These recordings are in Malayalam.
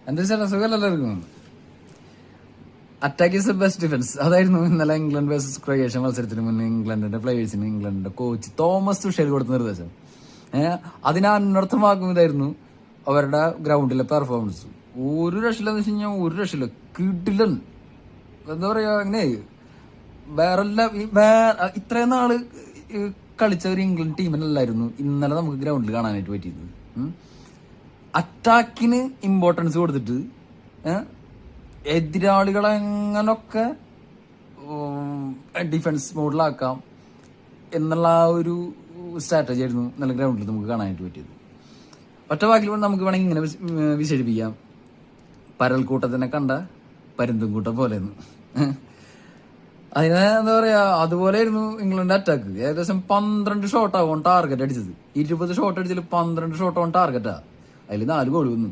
എന്താ വെച്ചാൽ സുഖമല്ലായിരിക്കും. Attack is the best defence. അതായിരുന്നു ഇന്നലെ ഇംഗ്ലണ്ട് വേഴ്സസ് ക്രൊയേഷ്യ മത്സരത്തിന് മുന്നേ ഇംഗ്ലണ്ടിന്റെ പ്ലേയേഴ്സിന് ഇംഗ്ലണ്ടിന്റെ കോച്ച് തോമസ് തുഷേൽ കൊടുത്ത നിർദ്ദേശം. അതിനെ അനർത്ഥമാക്കും ഇതായിരുന്നു അവരുടെ ഗ്രൗണ്ടിലെ പെർഫോമൻസ്. ഒരു രക്ഷയില്ലെന്ന് വെച്ച് കഴിഞ്ഞാൽ ഒരു രക്ഷയില്ല, കിടിലൻ. എന്താ പറയാ, അങ്ങനെ ഇത്രയും നാള് കളിച്ച ഒരു ഇംഗ്ലണ്ട് ടീമിനല്ലായിരുന്നു ഇന്നലെ നമുക്ക് ഗ്രൗണ്ടിൽ കാണാനായിട്ട് പറ്റിയത്. അറ്റാക്കിന് ഇമ്പോർട്ടൻസ് കൊടുത്തിട്ട് എതിരാളികളെ എങ്ങനൊക്കെ ഡിഫൻസ് മോഡിലാക്കാം എന്നുള്ള ആ ഒരു സ്ട്രാറ്റജി ആയിരുന്നു നല്ല ഗ്രൗണ്ടിൽ നമുക്ക് കാണാനായിട്ട് പറ്റിയത്. ഒറ്റ വാക്കിൽ നമുക്ക് വേണമെങ്കിൽ ഇങ്ങനെ വിശേഷിപ്പിക്കാം: പരൽക്കൂട്ടത്തിനെ കണ്ട പരുന്തുംകൂട്ടം പോലെയെന്ന്. അതിനെ എന്താ പറയാ, അതുപോലെ ആയിരുന്നു ഇംഗ്ലണ്ട് അറ്റാക്ക്. ഏകദേശം 12 ഷോട്ടാവും ടാർഗറ്റ് അടിച്ചത്. 20 ഷോട്ട് അടിച്ചതിൽ 12 ഷോട്ടാവും ടാർഗറ്റാ. അതിൽ 4 ഗോൾ വന്നു.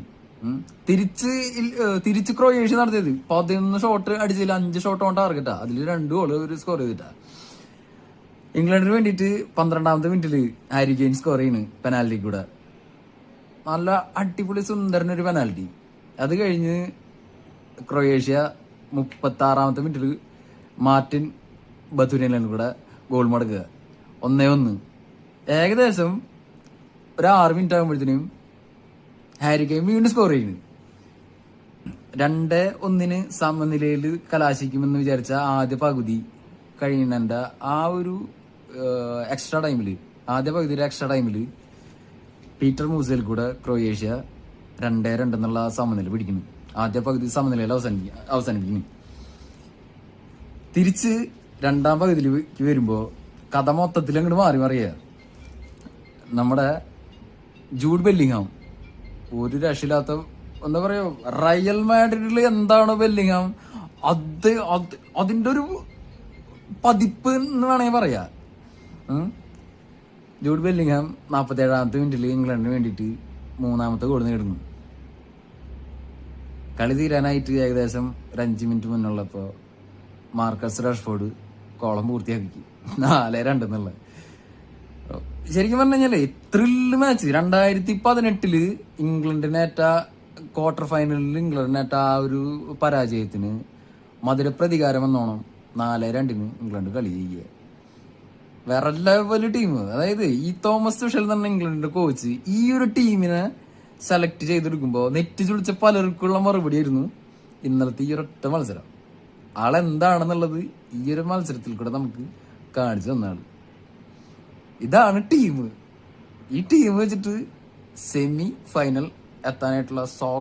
തിരിച്ച് ക്രൊയേഷ്യ നടത്തിയത് 11 ഷോട്ട് അടിച്ചതിൽ 5 ഷോട്ടാവും ടാർഗറ്റാ. അതിൽ 2 ഗോൾ ഒരു സ്കോർ ചെയ്തിട്ടാ. ഇംഗ്ലണ്ടിന് വേണ്ടിയിട്ട് 12ാമത്തെ മിനിറ്റില് ഹാരി കെയ്ൻ സ്കോർ ചെയ്യുന്നു പെനാൽറ്റി കൂടെ. നല്ല അടിപൊളി സുന്ദരനൊരു പെനാൽറ്റി. അത് കഴിഞ്ഞ് ക്രൊയേഷ്യ 36ാമത്തെ മിനിറ്റില് മാർട്ടിൻ ബത്തുനിയലും കൂടെ ഗോൾ മടക്കുക. 1-1. ഏകദേശം ഒരു 6 മിനിറ്റ് ആകുമ്പോഴത്തേനും ഹാരി കെയ്ൻ വീണ്ടും സ്കോർ ചെയ്യുന്നു. 2-1 സമനിലയിൽ കലാശിക്കുമെന്ന് വിചാരിച്ച ആദ്യ പകുതി കഴിയുന്നതിന്റെ ആ ഒരു എക്സ്ട്രാ ടൈമില്, ആദ്യ പകുതിയിലെ എക്സ്ട്രാ ടൈമില് പീറ്റർ മൂസയിൽ കൂടെ ക്രൊയേഷ്യ 2-2 എന്നുള്ള സമനില പിടിക്കുന്നു. ആദ്യ പകുതി സമനിലയിൽ അവസാനിപ്പിക്കുന്നു. തിരിച്ച് 2ാം പകുതിയിലേക്ക് വരുമ്പോ കഥ മൊത്തത്തിൽ അങ്ങോട്ട് മാറി മറിയ. നമ്മുടെ ജൂഡ് ബെല്ലിംഗ്ഹാം ഒരു രക്ഷയില്ലാത്ത, എന്താ പറയാ, റയൽ മാഡ്രിഡിൽ എന്താണ് ബെല്ലിംഗ്ഹാം, അതിന്റെ ഒരു പതിപ്പ് എന്ന് വേണമെങ്കിൽ പറയാ. ജൂഡ് ബെല്ലിംഗ്ഹാം 47ാമത്തെ മിനിറ്റിൽ ഇംഗ്ലണ്ടിന് വേണ്ടിയിട്ട് 3ാമത്തെ ഗോൾ നേടുന്നു. കളി തീരാനായിട്ട് ഏകദേശം ഒരു 5 മിനിറ്റ് മുന്നുള്ളപ്പോ മാർക്കസ് റാഷ്ഫോർഡ് കോളം പൂർത്തിയാക്കി 4-2 എന്നുള്ള. ശരിക്കും പറഞ്ഞു കഴിഞ്ഞാല് ത്രില്ല് മാച്ച്. 2018 ഇംഗ്ലണ്ടിനേറ്റ ക്വാർട്ടർ ഫൈനലിൽ ഇംഗ്ലണ്ടിനേറ്റ ആ ഒരു പരാജയത്തിന് മധുര പ്രതികാരം എന്നോണം 4-2 ഇംഗ്ലണ്ട് കളി ചെയ്യുക. വേറെ ലെവല് ടീം. അതായത് ഈ തോമസ് തുഷേൽ എന്ന് പറഞ്ഞ ഇംഗ്ലണ്ടിന്റെ കോച്ച് ഈ ഒരു ടീമിനെ സെലക്ട് ചെയ്തെടുക്കുമ്പോ നെറ്റ് ചുളിച്ച പലർക്കുള്ള മറുപടി ആയിരുന്നു ഇന്നലത്തെ ഈ ഒരൊറ്റ മത്സരം. ആളെന്താണെന്നുള്ളത് ഈ ഒരു മത്സരത്തിൽ കൂടെ നമുക്ക് കാണിച്ചു തന്നാണ്. ഇതാണ് ടീം. ഈ ടീം വെച്ചിട്ട് സെമി ഫൈനൽ എത്താനായിട്ടുള്ള